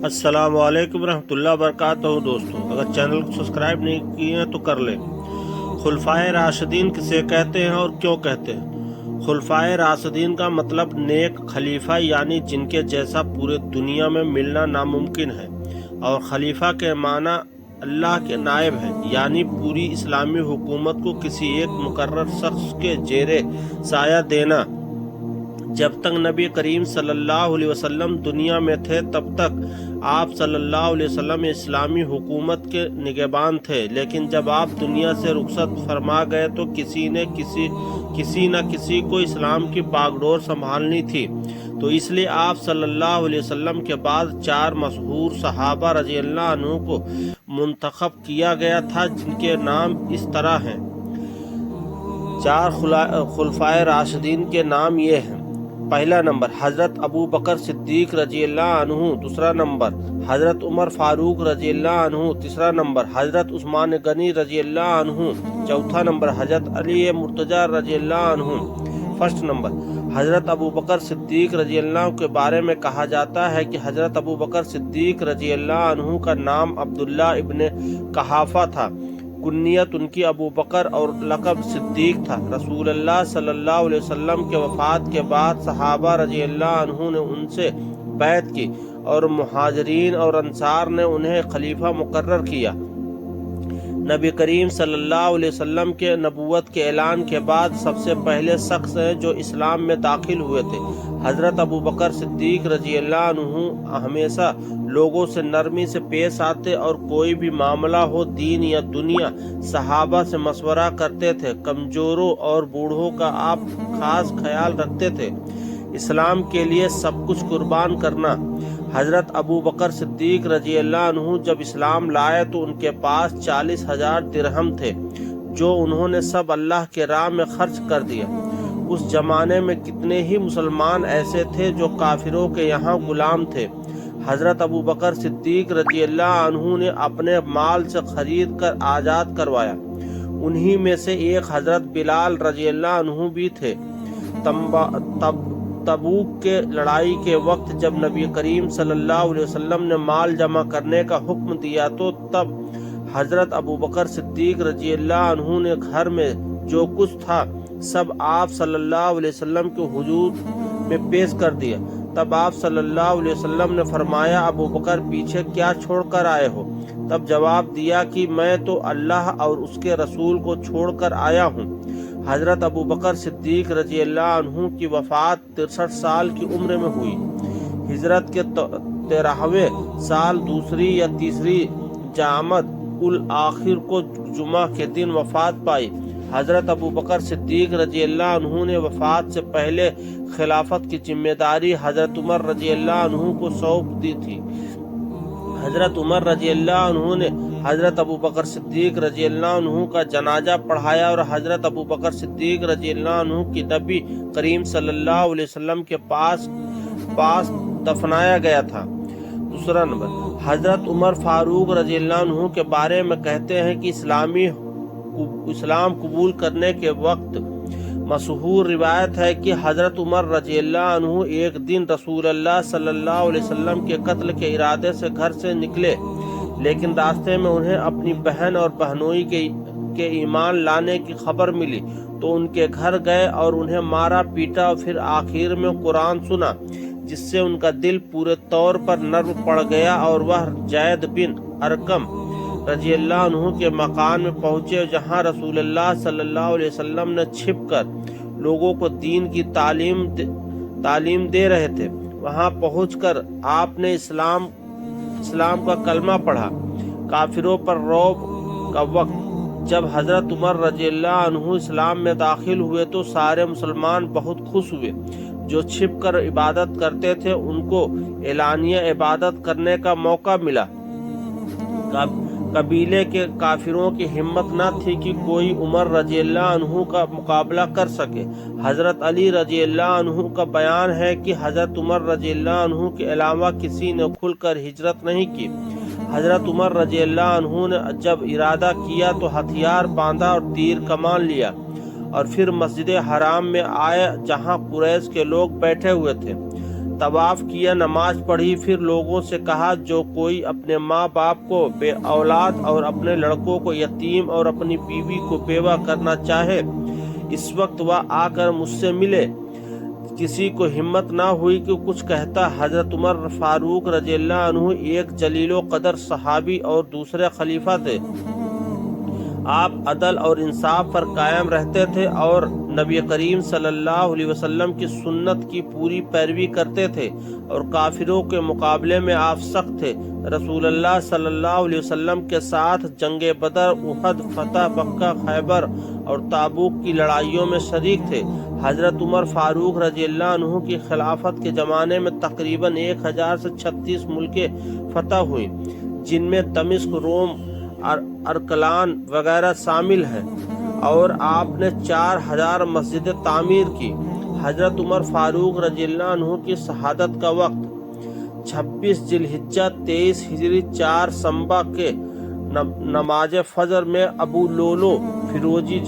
السلام علیکم ورحمۃ اللہ وبرکاتہ دوستوں، اگر چینل کو سبسکرائب نہیں کیے ہیں تو کر لیں۔ خلفائے راشدین کسے کہتے ہیں اور کیوں کہتے ہیں؟ خلفائے راشدین کا مطلب نیک خلیفہ، یعنی جن کے جیسا پورے دنیا میں ملنا ناممکن ہے، اور خلیفہ کے معنی اللہ کے نائب ہے، یعنی پوری اسلامی حکومت کو کسی ایک مقرر شخص کے زیر سایہ دینا۔ جب تک نبی کریم صلی اللہ علیہ وسلم دنیا میں تھے تب تک آپ صلی اللہ علیہ وسلم اسلامی حکومت کے نگہبان تھے، لیکن جب آپ دنیا سے رخصت فرما گئے تو کسی نہ کسی کو اسلام کی باگڈور سنبھالنی تھی، تو اس لیے آپ صلی اللہ علیہ وسلم کے بعد 4 مشہور صحابہ رضی اللہ عنہ کو منتخب کیا گیا تھا، جن کے نام اس طرح ہیں۔ 4 خلفائے راشدین کے نام یہ ہیں: پہلا نمبر حضرت ابو بکر صدیق رضی اللہ عنہ، دوسرا نمبر حضرت عمر فاروق رضی اللہ عنہ، تیسرا نمبر حضرت عثمان غنی رضی اللہ عنہ، چوتھا نمبر حضرت علی مرتضی رضی اللہ عنہ۔ فرسٹ نمبر حضرت ابو بکر صدیق رضی اللہ عنہ کے بارے میں کہا جاتا ہے کہ حضرت ابو بکر صدیق رضی اللہ عنہ کا نام عبداللہ ابن قحافہ تھا، کنیت ان کی ابو بکر اور لقب صدیق تھا۔ رسول اللہ صلی اللہ علیہ وسلم کے وفات کے بعد صحابہ رضی اللہ عنہ نے ان سے بیعت کی اور مہاجرین اور انصار نے انہیں خلیفہ مقرر کیا۔ نبی کریم صلی اللہ علیہ وسلم کے نبوت کے اعلان کے بعد سب سے پہلے شخص ہیں جو اسلام میں داخل ہوئے تھے حضرت ابو بکر صدیق رضی اللہ عنہ ہمیشہ لوگوں سے نرمی سے پیش آتے اور کوئی بھی معاملہ ہو دین یا دنیا صحابہ سے مشورہ کرتے تھے۔ کمزوروں اور بوڑھوں کا آپ خاص خیال رکھتے تھے۔ اسلام کے لیے سب کچھ قربان کرنا۔ حضرت ابو بکر صدیق رضی اللہ عنہ جب اسلام لائے تو ان کے پاس 40,000 درہم تھے، جو انہوں نے سب اللہ کے راہ میں خرچ کر دیا۔ اس زمانے میں کتنے ہی مسلمان ایسے تھے جو کافروں کے یہاں غلام تھے۔ حضرت ابو بکر صدیق رضی اللہ عنہ نے اپنے مال سے خرید کر آزاد کروایا۔ انہی میں سے ایک حضرت بلال رضی اللہ عنہ بھی تھے۔ تبوک کے لڑائی کے وقت جب نبی کریم صلی اللہ علیہ وسلم نے مال جمع کرنے کا حکم دیا تو تب حضرت ابو بکر صدیق رضی اللہ عنہ نے گھر میں جو کچھ تھا سب آپ صلی اللہ علیہ وسلم کے حضور میں پیش کر دیا۔ تب آپ صلی اللہ علیہ وسلم نے فرمایا، ابو بکر پیچھے کیا چھوڑ کر آئے ہو؟ تب جواب دیا کہ میں تو اللہ اور اس کے رسول کو چھوڑ کر آیا ہوں۔ حضرت ابو بکر صدیق رضی اللہ عنہ کی وفات 63 سال کی عمر میں ہوئی۔ ہجرت کے 13ویں سال دوسری یا تیسری جمادی الاخر کو جمعہ کے دن وفات پائی۔ حضرت ابو بکر صدیق رضی اللہ عنہ نے وفات سے پہلے خلافت کی ذمہ داری حضرت عمر رضی اللہ عنہ کو سونپ دی تھی۔ حضرت عمر رضی اللہ عنہ نے حضرت ابو بکر صدیق رضی اللہ عنہ کا جنازہ پڑھایا اور حضرت ابو بکر صدیق رضی اللہ عنہ کی نبی کریم صلی اللہ علیہ وسلم کے پاس دفنایا گیا تھا۔ دوسرا نمبر حضرت عمر فاروق رضی اللہ عنہ کے بارے میں کہتے ہیں کہ اسلام قبول کرنے کے وقت مشہور روایت ہے کہ حضرت عمر رضی اللہ عنہ ایک دن رسول اللہ صلی اللہ علیہ وسلم کے قتل کے ارادے سے گھر سے نکلے، لیکن راستے میں انہیں اپنی بہن اور بہنوئی کے ایمان لانے کی خبر ملی تو ان کے گھر گئے اور انہیں مارا پیٹا اور پھر آخر میں قرآن سنا، جس سے ان کا دل پورے طور پر نرم پڑ گیا اور وہ زید بن ارقم رضی اللہ عنہ کے مکان میں پہنچے جہاں رسول اللہ صلی اللہ علیہ وسلم نے چھپ کر لوگوں کو دین کی تعلیم دے رہے تھے۔ وہاں پہنچ کر آپ نے اسلام کا کلمہ پڑھا۔ کافروں پر رعب کا وقت جب حضرت عمر رضی اللہ عنہ اسلام میں داخل ہوئے تو سارے مسلمان بہت خوش ہوئے۔ جو چھپ کر عبادت کرتے تھے ان کو اعلانیہ عبادت کرنے کا موقع ملا۔ قبیلے کے کافروں کی ہمت نہ تھی کہ کوئی عمر رضی اللہ عنہ کا مقابلہ کر سکے۔ حضرت علی رضی اللہ عنہ کا بیان ہے کہ حضرت عمر رضی اللہ عنہ کے علاوہ کسی نے کھل کر ہجرت نہیں کی۔ حضرت عمر رضی اللہ عنہ نے جب ارادہ کیا تو ہتھیار باندھا اور تیر کمان لیا اور پھر مسجد حرام میں آئے جہاں قریش کے لوگ بیٹھے ہوئے تھے۔ طواف کیا، نماز پڑھی، پھر لوگوں سے کہا جو کوئی اپنے ماں باپ کو بے اولاد اور اپنے لڑکوں کو یتیم اور اپنی بیوی کو بیوہ کرنا چاہے اس وقت وہ آ کر مجھ سے ملے۔ کسی کو ہمت نہ ہوئی کہ کچھ کہتا۔ حضرت عمر فاروق رضی اللہ عنہ ایک جلیل و قدر صحابی اور دوسرے خلیفہ تھے۔ آپ عدل اور انصاف پر قائم رہتے تھے اور نبی کریم صلی اللہ علیہ وسلم کی سنت کی پوری پیروی کرتے تھے اور کافروں کے مقابلے میں آپ سخت تھے۔ رسول اللہ صلی اللہ علیہ وسلم کے ساتھ جنگ بدر، احد، فتح مکہ، خیبر اور تابوک کی لڑائیوں میں شریک تھے۔ حضرت عمر فاروق رضی اللہ عنہ کی خلافت کے زمانے میں تقریباً 1000 سے 36 ملکیں فتح ہوئیں، جن میں دمشق، روم، ارکلان وغیرہ شامل ہیں، اور آپ نے 4000 مسجدیں تعمیر کی۔ حضرت عمر فاروق رضی اللہ عنہ کی شہادت کا وقت 26 ذی الحجہ 23 ہجری 4 سنبا کے نماز فجر میں ابو لولو فیروزی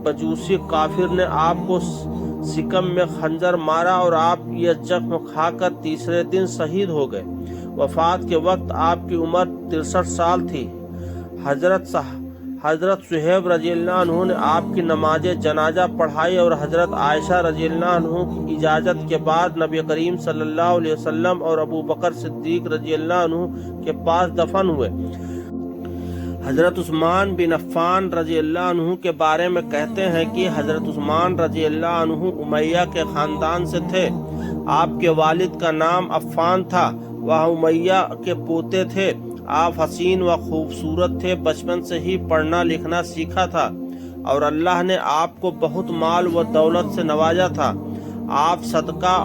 بجوسی کافر نے آپ کو سکم میں خنجر مارا اور آپ یہ زخم کھا کر تیسرے دن شہید ہو گئے۔ وفات کے وقت آپ کی عمر 63 سال تھی۔ حضرت صہیب رضی اللہ عنہ نے آپ کی نماز جنازہ پڑھائی اور حضرت عائشہ رضی اللہ عنہ کی اجازت کے بعد نبی کریم صلی اللہ علیہ وسلم اور ابو بکر صدیق رضی اللہ عنہ کے پاس دفن ہوئے۔ حضرت عثمان بن عفان رضی اللہ عنہ کے بارے میں کہتے ہیں کہ حضرت عثمان رضی اللہ عنہ امیہ کے خاندان سے تھے۔ آپ کے والد کا نام عفان تھا، وہ امیہ کے پوتے تھے۔ آپ حسین و خوبصورت تھے، بچپن سے ہی پڑھنا لکھنا سیکھا تھا اور اللہ نے آپ کو بہت مال و دولت سے نوازا تھا۔ آپ صدقہ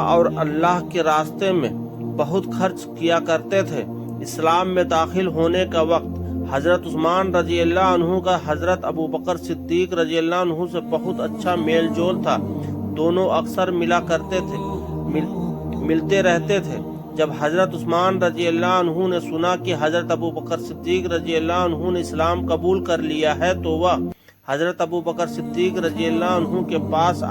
اور اللہ کے راستے میں بہت خرچ کیا کرتے تھے۔ اسلام میں داخل ہونے کا وقت حضرت عثمان رضی اللہ عنہ کا حضرت ابو بکر صدیق رضی اللہ عنہ سے بہت اچھا میل جول تھا۔ دونوں اکثر ملتے رہتے تھے۔ جب حضرت عثمان رضی اللہ عنہ نے سنا کہ حضرت ابو بکر صدیق رضی اللہ عنہ نے اسلام قبول کر لیا ہے تو وہ حضرت ابو بکر صدیق رضی اللہ عنہ کے پاس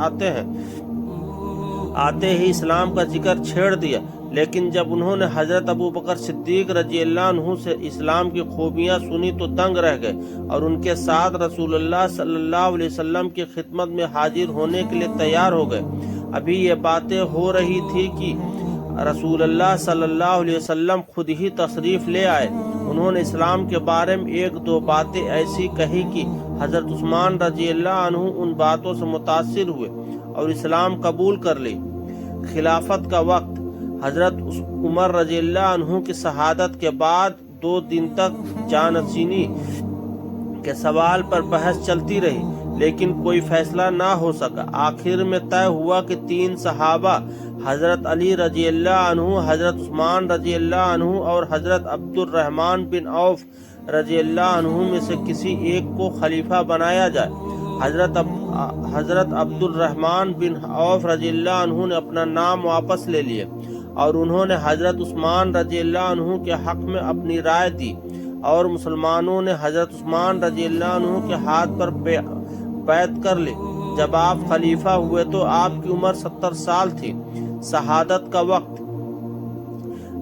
آتے ہی اسلام کا ذکر چھیڑ دیا، لیکن جب انہوں نے حضرت ابو بکر صدیق رضی اللہ عنہ سے اسلام کی خوبیاں سنی تو دنگ رہ گئے اور ان کے ساتھ رسول اللہ صلی اللہ علیہ وسلم کی خدمت میں حاضر ہونے کے لیے تیار ہو گئے۔ ابھی یہ باتیں ہو رہی تھی کہ رسول اللہ صلی اللہ علیہ وسلم خود ہی تشریف لے آئے۔ انہوں نے اسلام کے بارے میں ایک دو باتیں ایسی کہی کہ حضرت عثمان رضی اللہ عنہ ان باتوں سے متاثر ہوئے اور اسلام قبول کر لی۔ خلافت کا وقت حضرت عمر رضی اللہ عنہ کی شہادت کے بعد 2 دن تک جانشینی کے سوال پر بحث چلتی رہی، لیکن کوئی فیصلہ نہ ہو سکا۔ آخر میں طے ہوا کہ 3 صحابہ حضرت علی رضی اللہ عنہ، حضرت عثمان رضی اللہ عنہ اور حضرت عبد الرحمن بن عوف رضی اللہ عنہ میں سے کسی ایک کو خلیفہ بنایا جائے۔ حضرت عبد الرحمن بن عوف رضی اللہ عنہ نے اپنا نام واپس لے لیا اور انہوں نے حضرت عثمان رضی اللہ عنہ کے حق میں اپنی رائے دی، اور مسلمانوں نے حضرت عثمان رضی اللہ عنہ کے ہاتھ پر بیعت کر لی۔ جب آپ خلیفہ ہوئے تو آپ کی عمر 70 سال تھی۔ شہادت کا وقت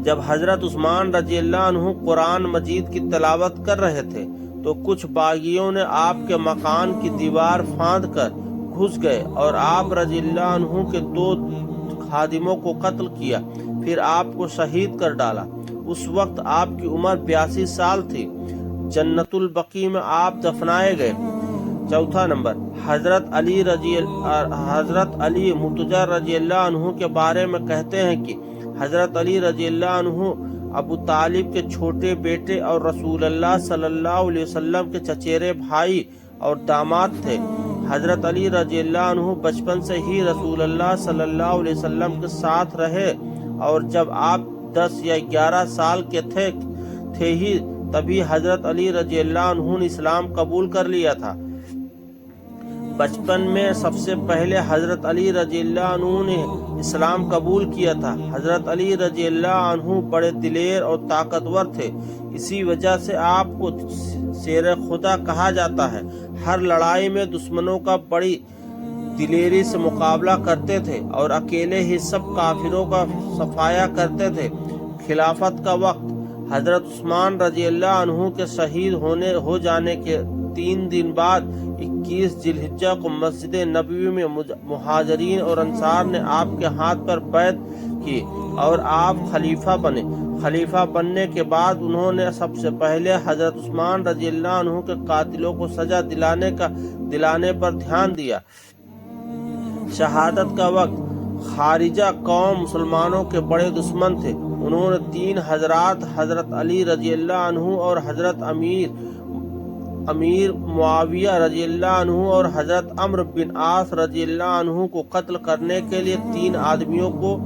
جب حضرت عثمان رضی اللہ عنہ قرآن مجید کی تلاوت کر رہے تھے تو کچھ باغیوں نے آپ کے مکان کی دیوار پھاند کر گھس گئے اور آپ رضی اللہ عنہ کے 2 خادموں کو قتل کیا، پھر آپ کو شہید کر ڈالا۔ اس وقت آپ کی عمر 82 سال تھی۔ جنت البقیع میں آپ دفنائے گئے۔ چوتھا نمبر، حضرت علی مرتضی رضی اللہ عنہ کے بارے میں کہتے ہیں کہ حضرت علی رضی اللہ عنہ ابو طالب کے چھوٹے بیٹے اور رسول اللہ صلی اللہ علیہ وسلم کے چچیرے بھائی اور داماد تھے۔ حضرت علی رضی اللہ عنہ بچپن سے ہی رسول اللہ صلی اللہ علیہ وسلم کے ساتھ رہے، اور جب آپ 10 یا 11 سال کے تھے ہی تبھی حضرت علی رضی اللہ عنہ نے اسلام قبول کر لیا تھا۔ بچپن میں سب سے پہلے حضرت علی رضی اللہ عنہ نے اسلام قبول کیا تھا۔ حضرت علی رضی اللہ عنہ بڑے دلیر اور طاقتور تھے، اسی وجہ سے آپ کو شیر خدا کہا جاتا ہے۔ ہر لڑائی میں دشمنوں کا بڑی دلیری سے مقابلہ کرتے تھے اور اکیلے ہی سب کافروں کا صفایا کرتے تھے۔ خلافت کا وقت: حضرت عثمان رضی اللہ عنہ کے شہید ہو جانے کے 3 دن بعد 21 ذی الحجہ کو مسجد نبوی میں مہاجرین اور انصار نے آپ کے ہاتھ پر بیعت کی اور آپ خلیفہ بنے۔ خلیفہ بننے کے بعد انہوں نے سب سے پہلے حضرت عثمان رضی اللہ عنہ کے قاتلوں کو سزا دلانے پر دھیان دیا۔ شہادت کا وقت: خارجہ قوم مسلمانوں کے بڑے دشمن تھے۔ انہوں نے 3 حضرات حضرت علی رضی اللہ عنہ اور حضرت امیر معاویہ رضی اللہ عنہ اور حضرت عمرو بن عاص رضی اللہ عنہ کو قتل کرنے کے لیے 3 آدمیوں کو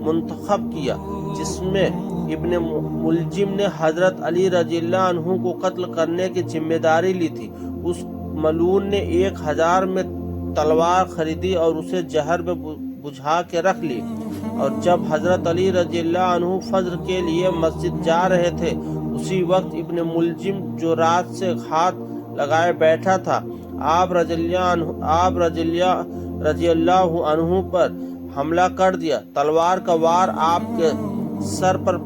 منتخب کیا، جس میں ابن ملجم نے حضرت علی رضی اللہ عنہ کو قتل کرنے کی ذمہ داری لی تھی۔ اس ملعون نے 1000 میں تلوار خریدی اور اسے جہر میں بجھا کے رکھ لی، اور جب حضرت علی رضی اللہ عنہ فجر کے لیے مسجد جا رہے تھے، اسی وقت ابن ملجم جو رات سے ہاتھ لگائے بیٹھا تھا، آپ رضی اللہ عنہ پر حملہ کر دیا۔ تلوار کا وار آپ کے سر پر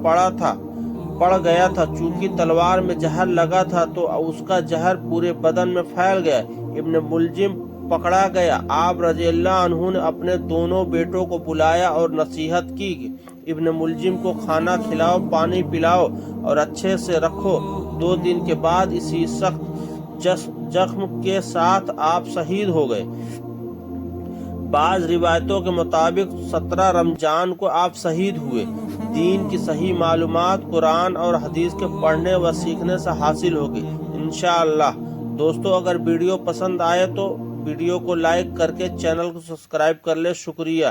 پڑ گیا تھا۔ چونکہ تلوار میں زہر لگا تھا تو اس کا زہر پورے بدن میں پھیل گیا۔ ابن ملجم پکڑا گیا۔ آپ رضی اللہ عنہ نے اپنے دونوں بیٹوں کو بلایا اور نصیحت کی کہ ابن ملجم کو کھانا کھلاؤ، پانی پلاؤ اور اچھے سے رکھو۔ 2 دن کے بعد اسی سخت زخم کے ساتھ آپ شہید ہو گئے۔ بعض روایتوں کے مطابق 17 رمضان کو آپ شہید ہوئے۔ دین کی صحیح معلومات قرآن اور حدیث کے پڑھنے و سیکھنے سے حاصل ہوگی انشاءاللہ۔ دوستو، اگر ویڈیو پسند آئے تو ویڈیو کو لائک کر کے چینل کو سبسکرائب کر لیں۔ شکریہ۔